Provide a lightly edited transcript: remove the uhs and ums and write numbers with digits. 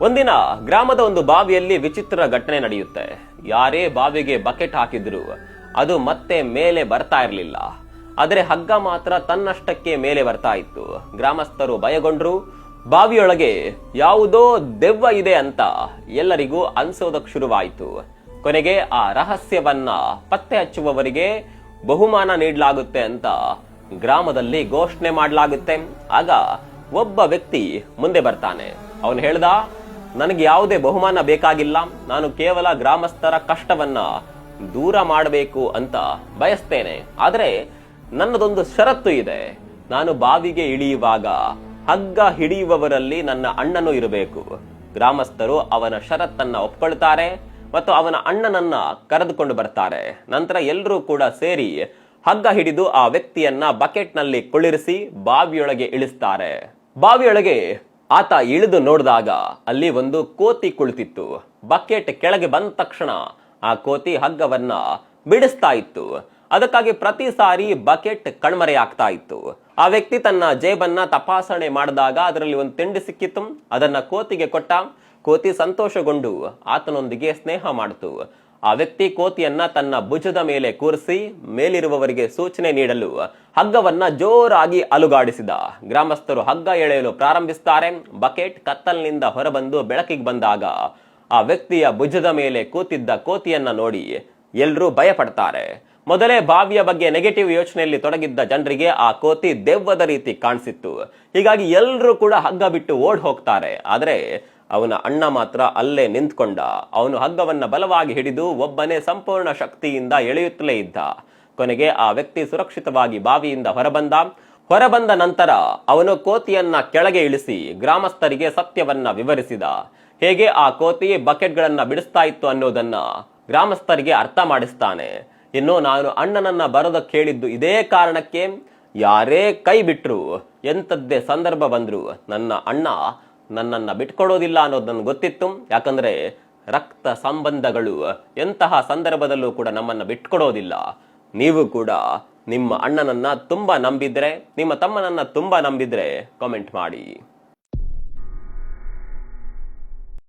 ಒಂದಿನ ಗ್ರಾಮದ ಒಂದು ಬಾವಿಯಲ್ಲಿ ವಿಚಿತ್ರ ಘಟನೆ ನಡೆಯುತ್ತೆ. ಯಾರೇ ಬಾವಿಗೆ ಬಕೆಟ್ ಹಾಕಿದ್ರು ಅದು ಮತ್ತೆ ಮೇಲೆ ಬರ್ತಾ ಇರಲಿಲ್ಲ. ಆದರೆ ಹಗ್ಗ ಮಾತ್ರ ತನ್ನಷ್ಟಕ್ಕೆ ಮೇಲೆ ಬರ್ತಾ ಇತ್ತು. ಗ್ರಾಮಸ್ಥರು ಭಯಗೊಂಡ್ರು. ಬಾವಿಯೊಳಗೆ ಯಾವುದೋ ದೆವ್ವ ಇದೆ ಅಂತ ಎಲ್ಲರಿಗೂ ಅನ್ಸೋದಕ್ ಶುರುವಾಯಿತು. ಕೊನೆಗೆ ಆ ರಹಸ್ಯವನ್ನ ಪತ್ತೆ ಹಚ್ಚುವವರಿಗೆ ಬಹುಮಾನ ನೀಡಲಾಗುತ್ತೆ ಅಂತ ಗ್ರಾಮದಲ್ಲಿ ಘೋಷಣೆ ಮಾಡಲಾಗುತ್ತೆ. ಆಗ ಒಬ್ಬ ವ್ಯಕ್ತಿ ಮುಂದೆ ಬರ್ತಾನೆ. ಅವನು ಹೇಳ್ದ, ನನಗೆ ಯಾವುದೇ ಬಹುಮಾನ ಬೇಕಾಗಿಲ್ಲ, ನಾನು ಕೇವಲ ಗ್ರಾಮಸ್ಥರ ಕಷ್ಟವನ್ನ ದೂರ ಮಾಡಬೇಕು ಅಂತ ಬಯಸ್ತೇನೆ. ಆದರೆ ನನ್ನದೊಂದು ಷರತ್ತು ಇದೆ. ನಾನು ಬಾವಿಗೆ ಇಳಿಯುವಾಗ ಹಗ್ಗ ಹಿಡಿಯುವವರಲ್ಲಿ ನನ್ನ ಅಣ್ಣನೂ ಇರಬೇಕು. ಗ್ರಾಮಸ್ಥರು ಅವನ ಷರತ್ತನ್ನ ಒಪ್ಕೊಳ್ತಾರೆ ಮತ್ತು ಅವನ ಅಣ್ಣನನ್ನ ಕರೆದುಕೊಂಡು ಬರ್ತಾರೆ. ನಂತರ ಎಲ್ಲರೂ ಕೂಡ ಸೇರಿ ಹಗ್ಗ ಹಿಡಿದು ಆ ವ್ಯಕ್ತಿಯನ್ನ ಬಕೆಟ್ ನಲ್ಲಿ ಕುಳ್ಳಿರಿಸಿ ಬಾವಿಯೊಳಗೆ ಇಳಿಸ್ತಾರೆ. ಬಾವಿಯೊಳಗೆ ಆತ ಇಳಿದು ನೋಡಿದಾಗ ಅಲ್ಲಿ ಒಂದು ಕೋತಿ ಕುಳಿತಿತ್ತು. ಬಕೆಟ್ ಕೆಳಗೆ ಬಂದ ತಕ್ಷಣ ಆ ಕೋತಿ ಹಗ್ಗವನ್ನ ಬಿಡಿಸ್ತಾ ಇತ್ತು. ಅದಕ್ಕಾಗಿ ಪ್ರತಿ ಸಾರಿ ಬಕೆಟ್ ಕಣ್ಮರೆಯಾಗ್ತಾ ಇತ್ತು. ಆ ವ್ಯಕ್ತಿ ತನ್ನ ಜೇಬನ್ನ ತಪಾಸಣೆ ಮಾಡಿದಾಗ ಅದರಲ್ಲಿ ಒಂದು ತಿಂಡಿ ಸಿಕ್ಕಿತ್ತು. ಅದನ್ನ ಕೋತಿಗೆ ಕೊಟ್ಟ. ಕೋತಿ ಸಂತೋಷಗೊಂಡು ಆತನೊಂದಿಗೆ ಸ್ನೇಹ ಮಾಡಿತು. ಆ ವ್ಯಕ್ತಿ ಕೋತಿಯನ್ನ ತನ್ನ ಭುಜದ ಮೇಲೆ ಕೂರಿಸಿ ಮೇಲಿರುವವರಿಗೆ ಸೂಚನೆ ನೀಡಲು ಹಗ್ಗವನ್ನ ಜೋರಾಗಿ ಅಲುಗಾಡಿಸಿದ. ಗ್ರಾಮಸ್ಥರು ಹಗ್ಗ ಎಳೆಯಲು ಪ್ರಾರಂಭಿಸುತ್ತಾರೆ. ಬಕೆಟ್ ಕತ್ತಲಿನಿಂದ ಹೊರಬಂದು ಬೆಳಕಿಗೆ ಬಂದಾಗ ಆ ವ್ಯಕ್ತಿಯ ಭುಜದ ಮೇಲೆ ಕೂತಿದ್ದ ಕೋತಿಯನ್ನ ನೋಡಿ ಎಲ್ಲರೂ ಭಯ ಪಡ್ತಾರೆ. ಮೊದಲೇ ಬಾವಿಯ ಬಗ್ಗೆ ನೆಗೆಟಿವ್ ಯೋಚನೆಯಲ್ಲಿ ತೊಡಗಿದ್ದ ಜನರಿಗೆ ಆ ಕೋತಿ ದೆವ್ವದ ರೀತಿ ಕಾಣಿಸಿತ್ತು. ಹೀಗಾಗಿ ಎಲ್ಲರೂ ಕೂಡ ಹಗ್ಗ ಬಿಟ್ಟು ಓಡ್ ಹೋಗ್ತಾರೆ. ಆದ್ರೆ ಅವನ ಅಣ್ಣ ಮಾತ್ರ ಅಲ್ಲೇ ನಿಂತ್ಕೊಂಡ. ಅವನು ಹಗ್ಗವನ್ನ ಬಲವಾಗಿ ಹಿಡಿದು ಒಬ್ಬನೇ ಸಂಪೂರ್ಣ ಶಕ್ತಿಯಿಂದ ಎಳೆಯುತ್ತಲೇ ಇದ್ದ. ಕೊನೆಗೆ ಆ ವ್ಯಕ್ತಿ ಸುರಕ್ಷಿತವಾಗಿ ಬಾವಿಯಿಂದ ಹೊರಬಂದ ನಂತರ ಅವನು ಕೋತಿಯನ್ನ ಕೆಳಗೆ ಇಳಿಸಿ ಗ್ರಾಮಸ್ಥರಿಗೆ ಸತ್ಯವನ್ನ ವಿವರಿಸಿದ. ಹೇಗೆ ಆ ಕೋತಿ ಬಕೆಟ್ಗಳನ್ನ ಬಿಡಿಸ್ತಾ ಇತ್ತು ಅನ್ನೋದನ್ನ ಗ್ರಾಮಸ್ಥರಿಗೆ ಅರ್ಥ ಮಾಡಿಸ್ತಾನೆ. ಇನ್ನು ನಾನು ಅಣ್ಣನನ್ನ ಬರೋದಕ್ಕೆ ಹೇಳಿದ್ದು ಇದೇ ಕಾರಣಕ್ಕೆ. ಯಾರೇ ಕೈ ಬಿಟ್ರು, ಎಂಥದ್ದೇ ಸಂದರ್ಭ ಬಂದ್ರು ನನ್ನ ಅಣ್ಣ ನನ್ನನ್ನ ಬಿಟ್ಕೊಡೋದಿಲ್ಲ ಅನ್ನೋದು ನನ್ಗೆ ಗೊತ್ತಿತ್ತು. ಯಾಕಂದ್ರೆ ರಕ್ತ ಸಂಬಂಧಗಳು ಎಂತಹ ಸಂದರ್ಭದಲ್ಲೂ ಕೂಡ ನಮ್ಮನ್ನ ಬಿಟ್ಕೊಡೋದಿಲ್ಲ. ನೀವು ಕೂಡ ನಿಮ್ಮ ಅಣ್ಣನನ್ನ ತುಂಬಾ ನಂಬಿದ್ರೆ, ನಿಮ್ಮ ತಮ್ಮನನ್ನ ತುಂಬಾ ನಂಬಿದ್ರೆ ಕಾಮೆಂಟ್ ಮಾಡಿ.